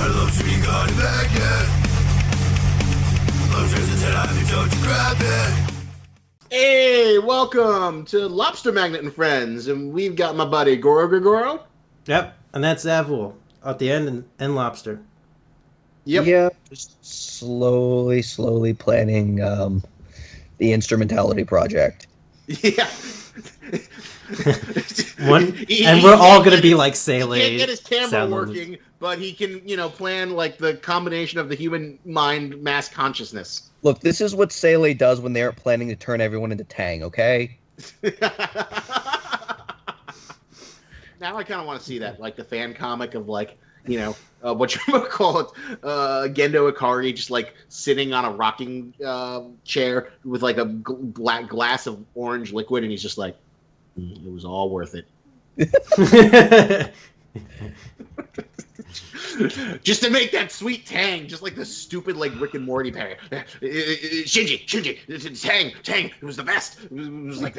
love sweet got it back yet. Lobster's a 10 I told you grab it. Hey, welcome to Lobster Magnet and Friends, and we've got my buddy Goro. Yep, and that's Avul at the end and Lobster. Yep. Yeah, just slowly planning the instrumentality project. Yeah. And we're all gonna be like Sele. He can't get his camera working, but he can, plan like the combination of the human mind mass consciousness. Look, this is what Sele does when they're planning to turn everyone into Tang, okay? Now I kind of want to see that, like the fan comic of what you call it, Gendo Ikari just like sitting on a rocking chair with like a black glass of orange liquid, and he's just like, it was all worth it. Just to make that sweet tang, just like the stupid like Rick and Morty parody. Shinji, tang, it was the best. It was like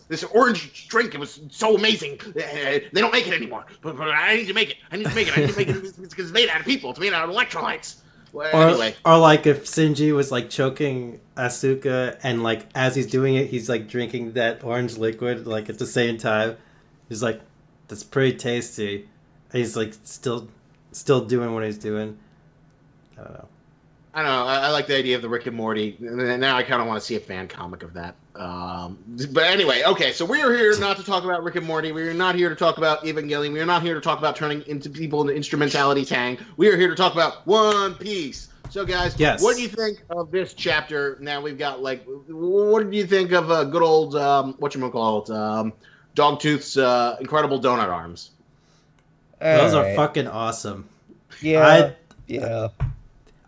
this orange drink. It was so amazing. They don't make it anymore, but I need to make it. It's because it's made out of people. It's made out of electrolytes. Well, anyway. Or like if Shinji was like choking Asuka, and like as he's doing it, he's like drinking that orange liquid like at the same time. He's like, that's pretty tasty. And he's like still doing what he's doing. I don't know. I like the idea of the Rick and Morty. And now I kind of want to see a fan comic of that. But anyway, okay. So we are here not to talk about Rick and Morty. We are not here to talk about Evangelion. We are not here to talk about turning into people into instrumentality tang. We are here to talk about One Piece. So guys, yes. What do you think of this chapter? Now we've got what do you think of good old Dogtooth's incredible donut arms? Those are fucking awesome. Yeah.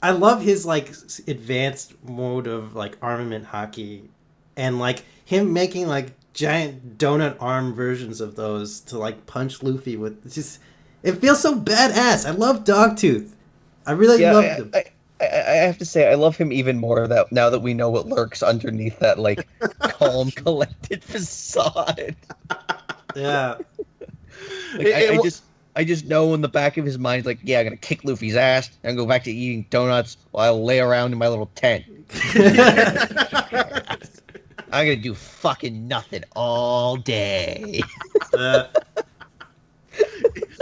I love his like advanced mode of like armament hockey, and like him making like giant donut arm versions of those to like punch Luffy with. It's just, it feels so badass. I love Dogtooth. I really love him. I have to say, I love him even more now that we know what lurks underneath that like calm, collected facade. Yeah. I just know in the back of his mind, like, yeah, I'm going to kick Luffy's ass and go back to eating donuts while I lay around in my little tent. I'm going to do fucking nothing all day.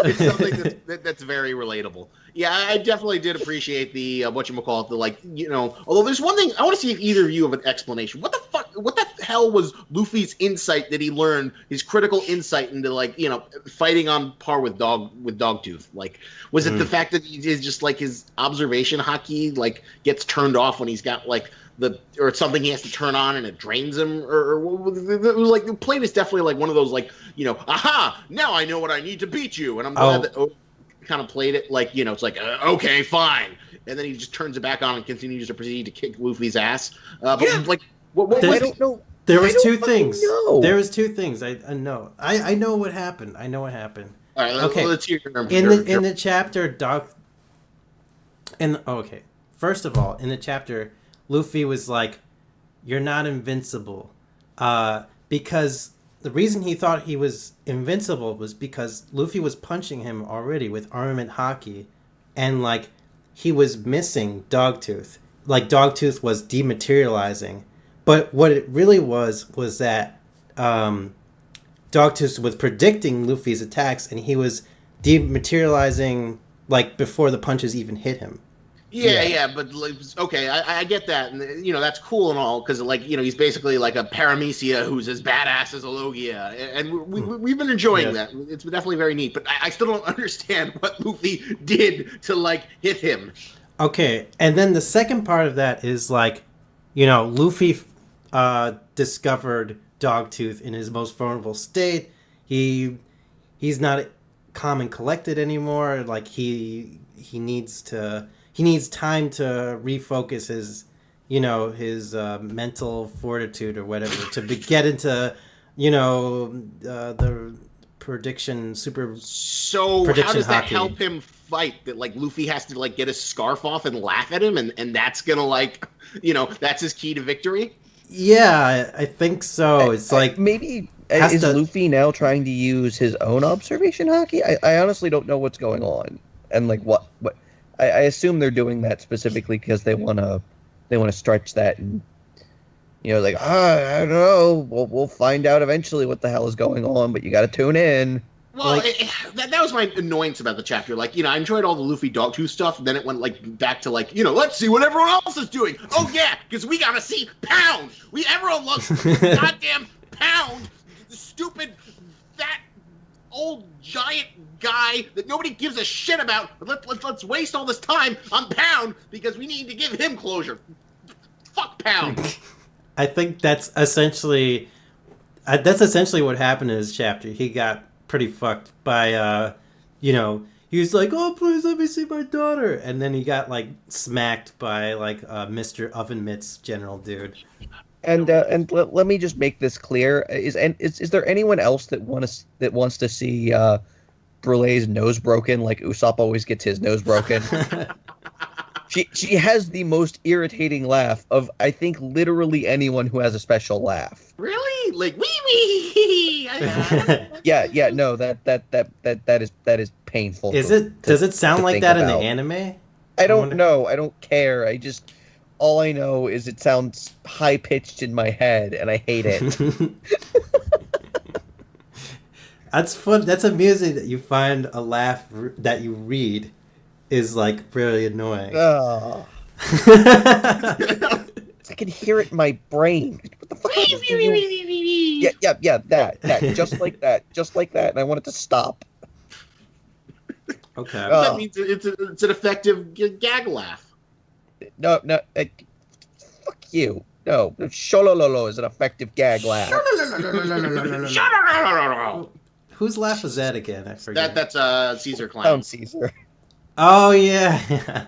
It's something that's very relatable. Yeah, I definitely did appreciate the although there's one thing I want to see if either of you have an explanation. What the hell was Luffy's insight that he learned, his critical insight into fighting on par with Dogtooth? Like, was it the fact that he is just like his observation haki gets turned off when he's got or it's something he has to turn on and it drains him, or it was the plate is definitely one of those aha, now I know what I need to beat you, and I'm glad that kind of played it it's okay, fine, and then he just turns it back on and continues to proceed to kick Luffy's ass. I don't know. There was two things. There was two things. I know. I know what happened. I know what happened. All right, let's hear in the chapter, first of all, in the chapter, Luffy was like, "You're not invincible," because the reason he thought he was invincible was because Luffy was punching him already with armament haki, and he was missing Dogtooth. Dogtooth was dematerializing, but what it really was that Dogtooth was predicting Luffy's attacks, and he was dematerializing before the punches even hit him. Yeah, but okay, I get that, and that's cool and all, because he's basically like a Paramecia who's as badass as a Logia, and we've been enjoying that. It's definitely very neat, but I still don't understand what Luffy did to hit him. Okay, and then the second part of that is Luffy discovered Dogtooth in his most vulnerable state. He's not calm and collected anymore. He needs time to refocus his mental fortitude or whatever to get into the prediction super. So how does that help him fight? That Luffy has to get his scarf off and laugh at him, and that's gonna that's his key to victory. Yeah, I think so. It's maybe is Luffy now trying to use his own observation haki? I honestly don't know what's going on. And like what I assume they're doing that specifically because they wanna stretch that and like I don't know, we'll find out eventually what the hell is going on, but you got to tune in. Well, that was my annoyance about the chapter. Like, I enjoyed all the Luffy Dogtooth stuff, and then it went like back to like, let's see what everyone else is doing. Oh yeah, because we gotta see Pound. Everyone loves goddamn Pound, the stupid fat old giant guy that nobody gives a shit about. But let's waste all this time on Pound because we need to give him closure. Fuck Pound. I think that's essentially what happened in this chapter. He got pretty fucked by, he was like, oh, please let me see my daughter. And then he got, like, smacked by, like, Mr. Oven Mitts general dude. And let me just make this clear. Is there anyone else that wants to see Brulee's nose broken like Usopp always gets his nose broken? She has the most irritating laugh of, I think, literally anyone who has a special laugh. Really? Like wee wee? Yeah. No, that is painful. Does it sound like that in the anime? I don't know. I don't care. All I know is it sounds high pitched in my head, and I hate it. That's fun. That's amusing that you find a laugh that you read is like really annoying. Oh. I can hear it in my brain. What the fuck? Yeah, that, just like that, and I want it to stop. Okay. That means it's an effective gag laugh. No, fuck you. No, Sholololo is an effective gag laugh. Whose laugh was that again? I forget. That's Caesar Clown. Clown Caesar. Oh yeah.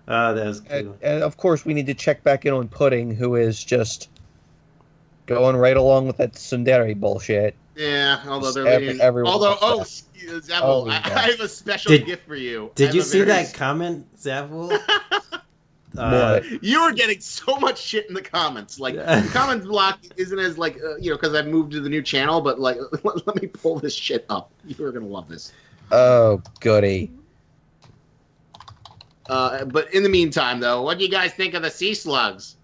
Oh, that was cool. And of course, we need to check back in on Pudding, who is just going right along with that Tsundere bullshit. Yeah, although they're Zavul, I have a special gift for you. Did you see that comment, Zavul? You were getting so much shit in the comments. Like, the comments block isn't as, like, because I've moved to the new channel, but, like, let me pull this shit up. You are going to love this. Oh, goody. But in the meantime, though, what do you guys think of the sea slugs?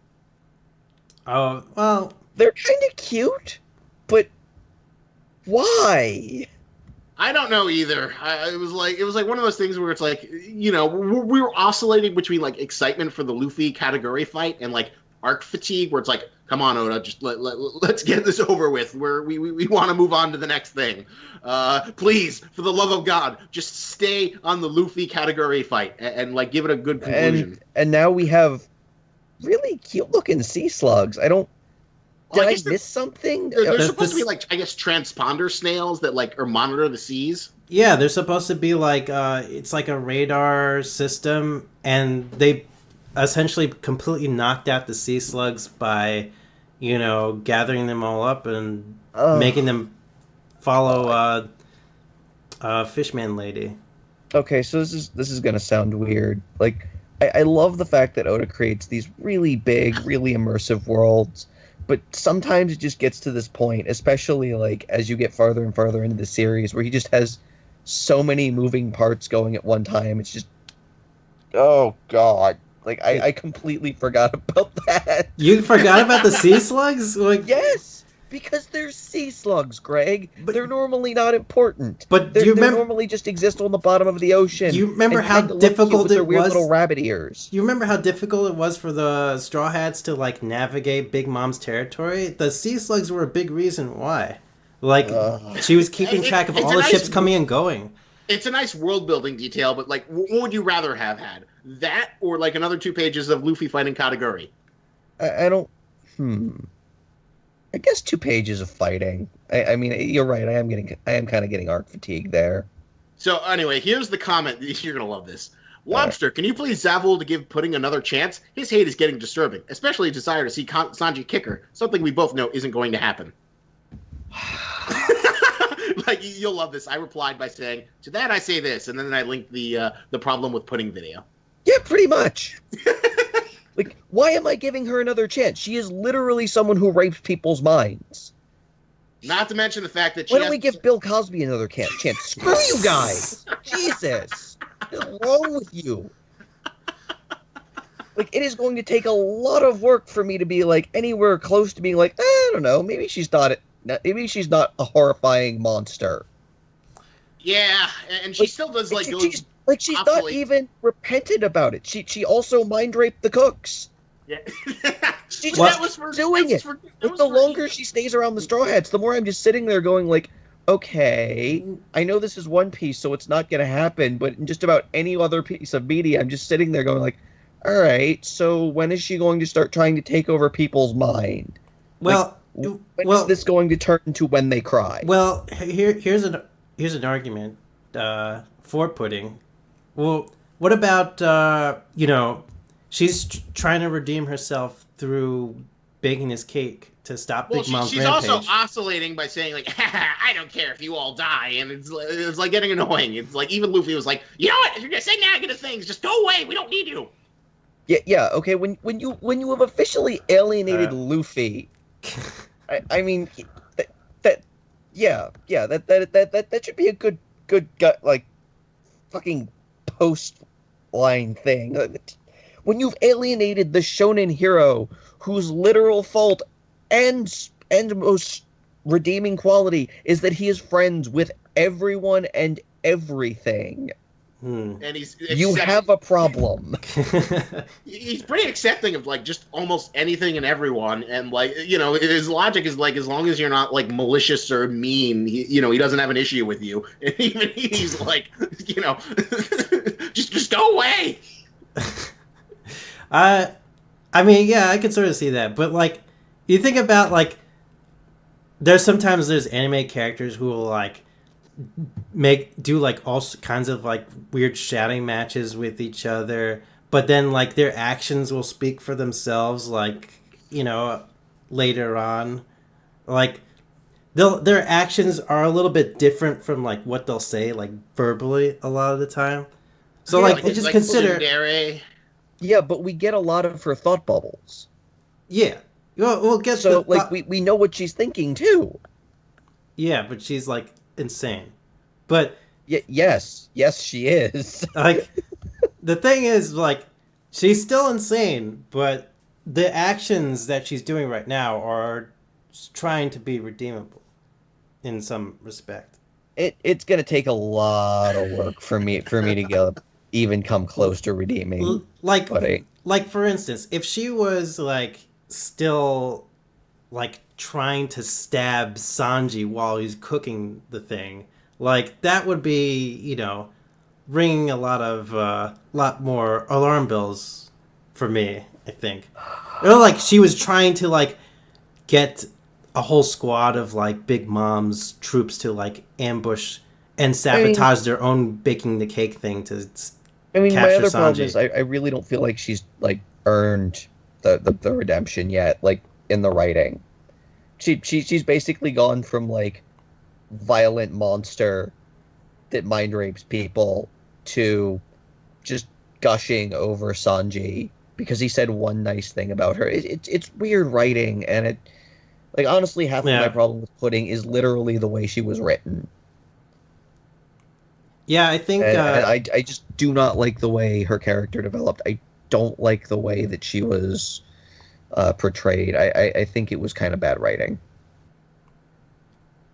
Oh, well... They're kind of cute, but why? I don't know either. It was like one of those things where it's like, we were oscillating between like excitement for the Luffy category fight and like arc fatigue, where it's like, come on, Oda, just let's get this over with. We want to move on to the next thing. Please, for the love of God, just stay on the Luffy category fight and like give it a good conclusion. And now we have really cute looking sea slugs. Did I miss something? They're supposed to be like, I guess, transponder snails that like monitor the seas. Yeah, they're supposed to be like it's like a radar system, and they essentially completely knocked out the sea slugs by, gathering them all up and making them follow Fishman Lady. Okay, so this is gonna sound weird. Like, I love the fact that Oda creates these really big, really immersive worlds. But sometimes it just gets to this point, especially like as you get farther and farther into the series, where he just has so many moving parts going at one time. It's just, oh god, like I completely forgot about that. You forgot about the sea slugs? Like, yes, because they're sea slugs, Greg. But they're normally not important. But they normally just exist on the bottom of the ocean. You remember how difficult it was? Weird little rabbit ears. You remember how difficult it was for the Straw Hats to like navigate Big Mom's territory? The sea slugs were a big reason why. Like, she was keeping track of all the ships coming and going. It's a nice world building detail, but like, what would you rather have had? That or like another 2 pages of Luffy fighting Kataguri? I don't. I guess 2 pages of fighting. I mean, you're right. I am kind of getting arc fatigue there. So anyway, here's the comment. You're gonna love this. Lobster, can you please Zavul to give Pudding another chance? His hate is getting disturbing, especially a desire to see Sanji kick her. Something we both know isn't going to happen. Like, you'll love this. I replied by saying, to that I say this, and then I linked the problem with Pudding video. Yeah, pretty much. Like, why am I giving her another chance? She is literally someone who rapes people's minds. Not to mention the fact that why don't we give Bill Cosby another chance? Screw you guys! Jesus! What is wrong with you? Like, it is going to take a lot of work for me to be like anywhere close to being like, I don't know, maybe she's not a horrifying monster. Yeah, and she still does like she's not even repentant about it. She also mind raped the cooks. Yeah. She's doing it. The longer she stays around the Straw Hats, the more I'm just sitting there going like, okay, I know this is One Piece, so it's not going to happen, but in just about any other piece of media, I'm just sitting there going like, all right, so when is she going to start trying to take over people's mind? Well, when is this going to turn into when they cry? Well, here's an argument for pudding. Well, what about she's trying to redeem herself through baking this cake to stop Big Mom's she's rampage. Also oscillating by saying like, I don't care if you all die, and it's like getting annoying. It's like even Luffy was like, you know what? If you're gonna say negative things, just go away. We don't need you. Yeah. Okay. When you have officially alienated Luffy, I mean that should be a good gut, like fucking post line thing. When you've alienated the shonen hero whose literal fault and most redeeming quality is that he is friends with everyone and everything. And you have a problem. He's pretty accepting of like just almost anything and everyone, and like his logic is like as long as you're not like malicious or mean, he doesn't have an issue with you. And even he's like, just go away. I mean, yeah, I can sort of see that, but like you think about like there's anime characters who will like do like all kinds of like weird shouting matches with each other, but then like their actions will speak for themselves, like later on, like their actions are a little bit different from like what they'll say like verbally a lot of the time. So like just consider tsundere. Yeah, but we get a lot of her thought bubbles. Yeah, we'll get we know what she's thinking too. Yeah, but she's like insane. But yes, she is. Like the thing is, like, she's still insane, but the actions that she's doing right now are trying to be redeemable in some respect. It's gonna take a lot of work for me to even come close to redeeming. Like for instance, if she was like still like trying to stab Sanji while he's cooking the thing, like that would be ringing a lot more alarm bells for me, I think. Like she was trying to like get a whole squad of like Big Mom's troops to like ambush and sabotage their own baking the cake thing to my other Sanji. problem is I really don't feel like she's like earned the redemption yet, like in the writing. She's basically gone from like violent monster that mind rapes people to just gushing over Sanji because he said one nice thing about her. It's weird writing, and it like honestly half of my problem with Pudding is literally the way she was written. Yeah, I think and I just do not like the way her character developed. I don't like the way that she was portrayed. I think it was kind of bad writing.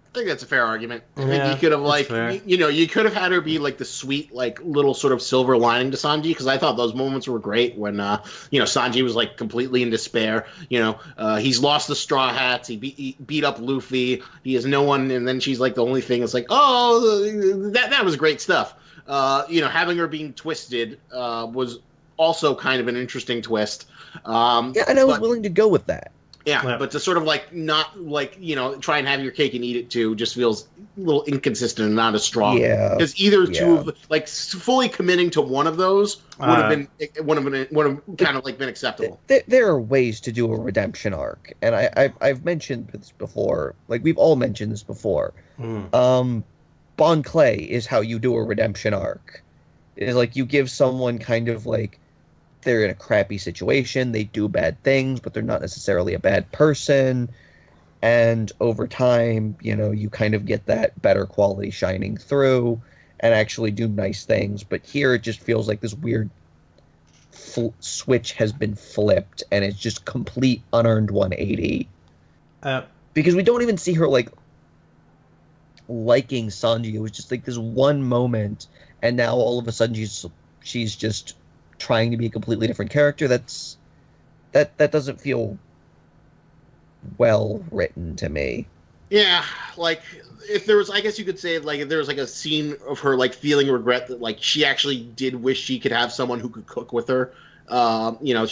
I think that's a fair argument. I Yeah, think you could have like fair. you could have had her be like the sweet like little sort of silver lining to Sanji, because I thought those moments were great when Sanji was like completely in despair. He's lost the Straw Hats. He beat up Luffy. He has no one, and then she's like the only thing. It's like, oh, that was great stuff. Having her being twisted was also kind of an interesting twist. And I was willing to go with that. Yeah, but to sort of like not like try and have your cake and eat it too just feels a little inconsistent and not as strong. Yeah, because either two of like fully committing to one of those would have kind of like been acceptable. There are ways to do a redemption arc, and I've mentioned this before. Like we've all mentioned this before. Bon Clay is how you do a redemption arc. It's like you give someone kind of like they're in a crappy situation, they do bad things, but they're not necessarily a bad person. And over time, you kind of get that better quality shining through. and actually do nice things. But here it just feels like this weird switch has been flipped, and it's just complete unearned 180. Because we don't even see her like liking Sanji. It was just like this one moment, and now all of a sudden she's just trying to be a completely different character. That doesn't feel well written to me. Yeah, like if there was, I guess you could say, like if there was like a scene of her like feeling regret that like she actually did wish she could have someone who could cook with her. You know,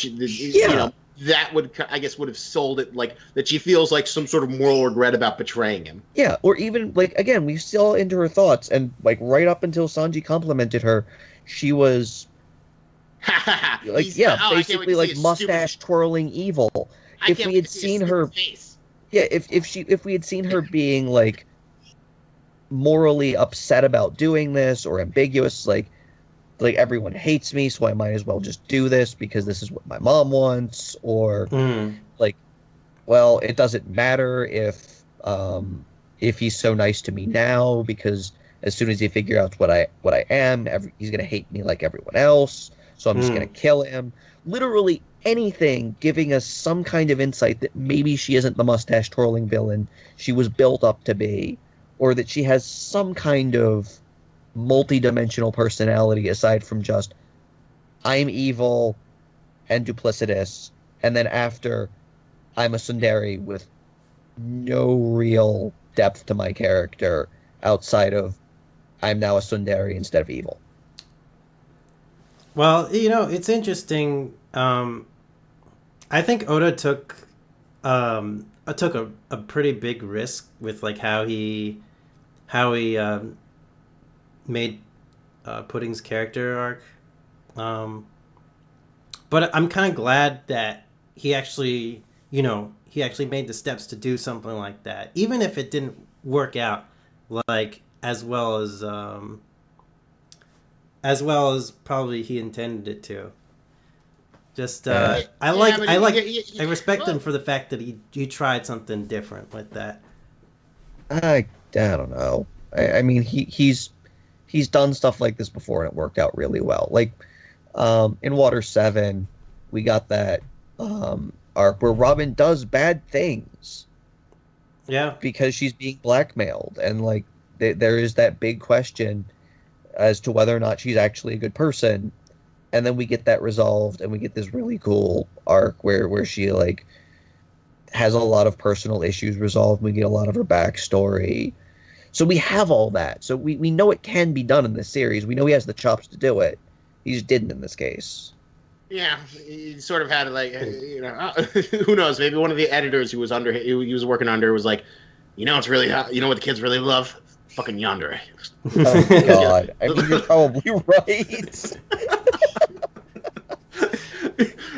that would, I guess, would have sold it, like that she feels like some sort of moral regret about betraying him. Yeah, or even like again, we saw into her thoughts, and like right up until Sanji complimented her, she was like, basically like mustache twirling evil. If we had seen her, if we had seen her being like morally upset about doing this or ambiguous, like everyone hates me, so I might as well just do this because this is what my mom wants, or like, well, it doesn't matter if he's so nice to me now because as soon as he figures out what I am, he's gonna hate me like everyone else, so I'm just gonna kill him. Literally anything giving us some kind of insight that maybe she isn't the mustache twirling villain she was built up to be, or that she has some kind of multi-dimensional personality aside from just I'm evil and duplicitous, and then after I'm a tsundere with no real depth to my character outside of I'm now a tsundere instead of evil. Well, you know, it's interesting. I think Oda took a pretty big risk with like how he made Pudding's character arc. But I'm kind of glad that he actually made the steps to do something like that, even if it didn't work out like as well as probably he intended it to. Just I respect him for the fact that he tried something different with that. I don't know. I mean, he's done stuff like this before and it worked out really well. Like in Water 7, we got that arc where Robin does bad things. Yeah. Because she's being blackmailed, and like there is that big question as to whether or not she's actually a good person. And then we get that resolved, and we get this really cool arc where she like has a lot of personal issues resolved. We get a lot of her backstory. So we have all that. So we know it can be done in this series. We know he has the chops to do it. He just didn't in this case. Yeah, he sort of had like, you know, who knows? Maybe one of the editors who was under he was working under was like, you know, it's really hot. You know what the kids really love? Fucking yandere. Oh God! I mean, you're probably right.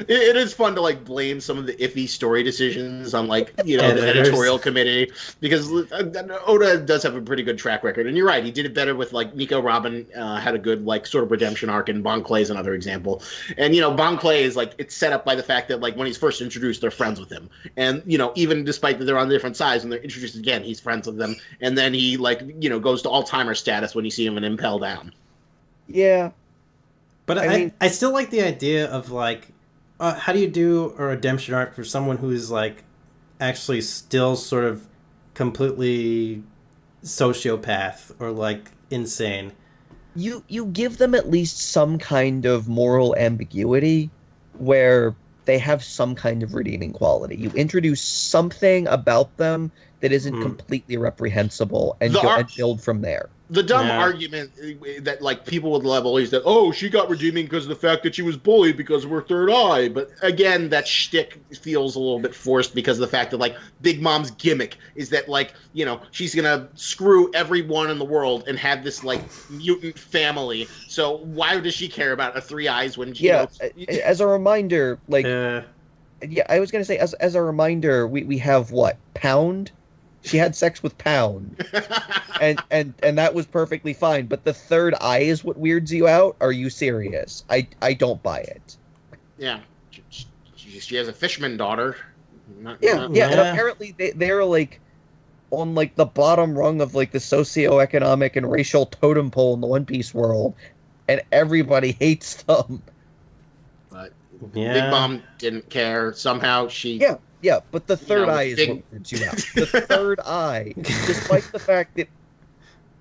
It is fun to like blame some of the iffy story decisions on like, you know, the editorial committee, because Oda does have a pretty good track record, and you're right, he did it better with like Nico Robin had a good like sort of redemption arc, and Bon Clay is another example. And you know, Bon Clay is like, it's set up by the fact that like when he's first introduced, they're friends with him, and you know, even despite that they're on different sides, when they're introduced again, he's friends with them, and then he like, you know, goes to all-timer status when you see him in Impel Down. Yeah. But I still like the idea of like, how do you do a redemption arc for someone who's like actually still sort of completely sociopath or like insane? You give them at least some kind of moral ambiguity where they have some kind of redeeming quality. You introduce something about them that isn't completely reprehensible, and build from there. The dumb argument that like people would level is that, oh, she got redeeming because of the fact that she was bullied because of her third eye. But again, that shtick feels a little bit forced because of the fact that like Big Mom's gimmick is that like, you know, she's gonna screw everyone in the world and have this like mutant family. So why does she care about her three eyes when she? Yeah, as a reminder, like, I was gonna say as a reminder, we have what, Pound. She had sex with Pound, and that was perfectly fine. But the third eye is what weirds you out. Are you serious? I don't buy it. Yeah, she has a fisherman daughter. And apparently they're like on like the bottom rung of like the socioeconomic and racial totem pole in the One Piece world, and everybody hates them. But Yeah. Big Mom didn't care. Somehow she. Yeah, but the third eye is big- what weirds you out. The third eye, despite the fact that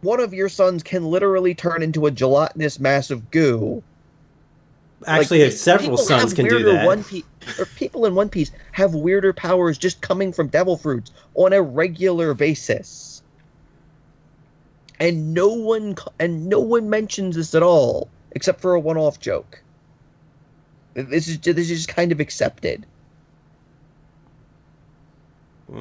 one of your sons can literally turn into a gelatinous mass of goo. Actually, Like, several people sons have can do weirder that. Or people in One Piece have weirder powers just coming from devil fruits on a regular basis. And no one mentions this at all, except for a one-off joke. This is just kind of accepted.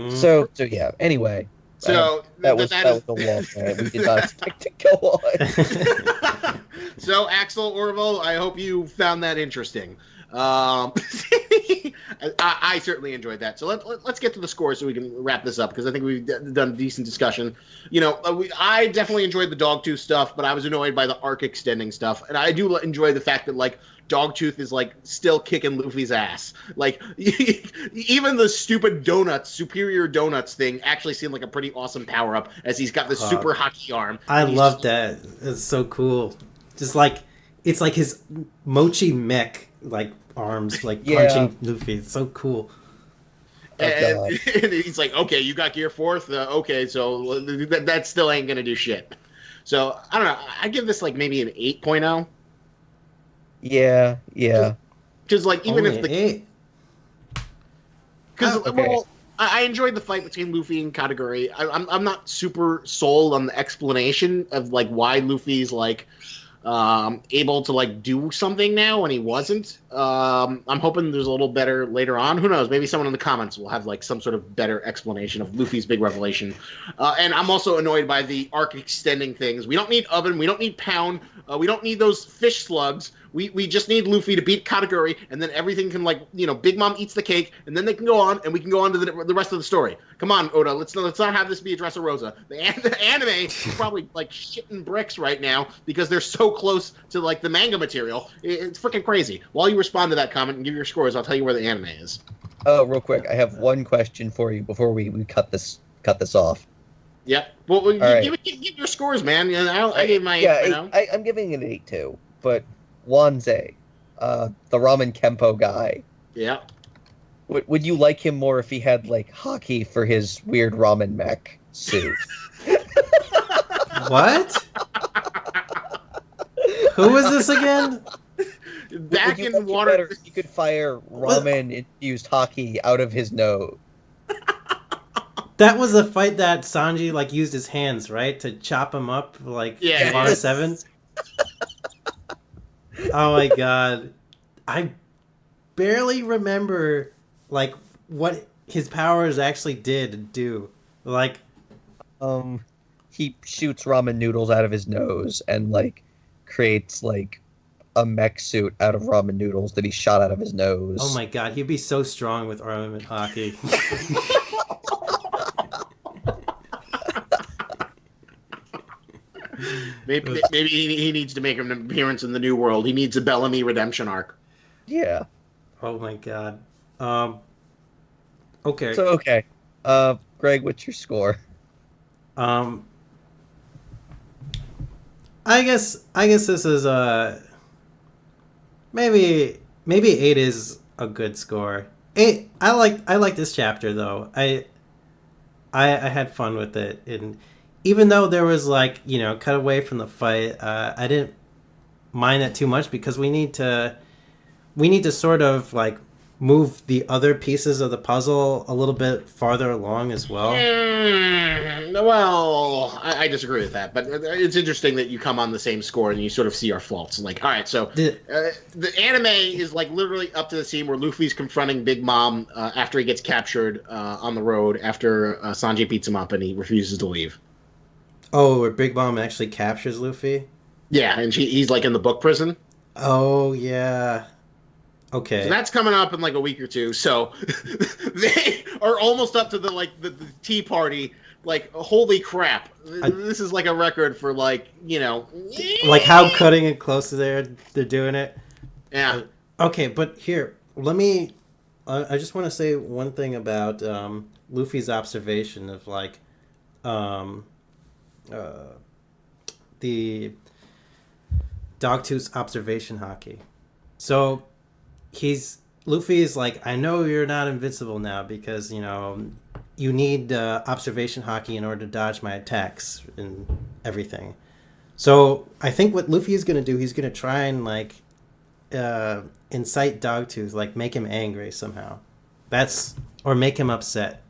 So yeah. Anyway, So that was a long rant. We did not expect to go on. So Axel Orville, I hope you found that interesting. I certainly enjoyed that. So let's get to the score so we can wrap this up, because I think we've done a decent discussion. I definitely enjoyed the Dogtooth stuff, but I was annoyed by the arc extending stuff, and I do enjoy the fact that like Dogtooth is like still kicking Luffy's ass. Like even the stupid superior donuts thing actually seemed like a pretty awesome power up, as he's got this super hockey arm. I love that. It's so cool. Just like it's like his mochi mech like arms like punching Luffy. It's so cool. And he's like, okay, you got Gear 4th? Okay, so that still ain't going to do shit. So, I don't know. I give this like maybe an 8.0. Yeah. Because like, even Only if the... 8. Because, okay. well, I enjoyed the fight between Luffy and Kataguri. I'm not super sold on the explanation of like why Luffy's like able to like do something now when he wasn't. I'm hoping there's a little better later on. Who knows? Maybe someone in the comments will have like some sort of better explanation of Luffy's big revelation. And I'm also annoyed by the arc extending things. We don't need Oven. We don't need Pound. We don't need those fish slugs. We just need Luffy to beat Kataguri, and then everything can like Big Mom eats the cake, and then they can go on, and we can go on to the rest of the story. Come on, Oda, let's not have this be a Dressrosa. The anime is probably like shitting bricks right now because they're so close to like the manga material. It's freaking crazy. While you respond to that comment and give your scores, I'll tell you where the anime is. Oh, real quick, I have one question for you before we cut this off. Yeah. Well, right. give your scores, man. I gave my 8. I'm giving it an 8 too, but Wanze, the Ramen Kempo guy. Yeah. Would you like him more if he had like hockey for his weird ramen mech suit? What? Who is this again? Back in water. He could fire ramen-infused hockey out of his nose. That was the fight that Sanji like used his hands, right, to chop him up like R7. Oh my god, I barely remember like what his powers actually did do. Like, he shoots ramen noodles out of his nose and like creates like a mech suit out of ramen noodles that he shot out of his nose. oh my god, he'd be so strong with armament hockey. Maybe he needs to make an appearance in the New World. He needs a Bellamy redemption arc. Yeah. Oh my god. Okay. So okay. Greg, what's your score? I guess this is maybe 8 is a good score. 8. I like this chapter though. I had fun with it, and even though there was like cut away from the fight, I didn't mind that too much because we need to sort of like move the other pieces of the puzzle a little bit farther along as well. Well, I disagree with that, but it's interesting that you come on the same score and you sort of see our faults. Like, all right, so the anime is like literally up to the scene where Luffy's confronting Big Mom after he gets captured on the road after Sanji beats him up and he refuses to leave. Oh, where Big Mom actually captures Luffy? Yeah, and he's like in the book prison. Oh, yeah. Okay. So that's coming up in like a week or two. So they are almost up to the tea party. Like, holy crap. This is like a record for like like how cutting it close to they're doing it. Yeah. Okay, but here, let me I just want to say one thing about Luffy's observation of like um, the Dogtooth's observation hockey. So Luffy is like, I know you're not invincible now because, you need observation hockey in order to dodge my attacks and everything. So I think what Luffy is going to do, he's going to try and incite Dogtooth, like make him angry somehow. Or make him upset.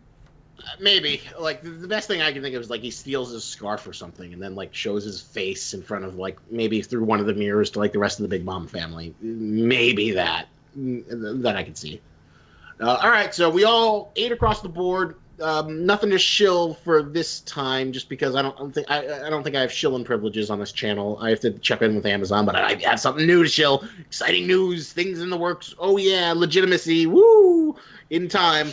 Maybe. Like, the best thing I can think of is, like, he steals his scarf or something and then, like, shows his face in front of, like, maybe through one of the mirrors to, like, the rest of the Big Mom family. Maybe that I can see. All right, so we all ate across the board. Nothing to shill for this time, just because I don't think I have shilling privileges on this channel. I have to check in with Amazon, but I have something new to shill. Exciting news, things in the works. Oh yeah, legitimacy, woo! In time.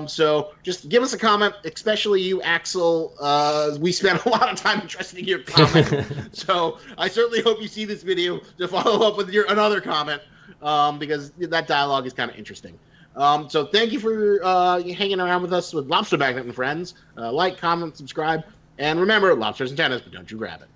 So just give us a comment, especially you, Axel. We spent a lot of time interested in your comment, so I certainly hope you see this video to follow up with another comment, because that dialogue is kind of interesting. So thank you for hanging around with us with Lobster Magnet and Friends. Like, comment, subscribe, and remember, lobsters and tennis, but don't you grab it.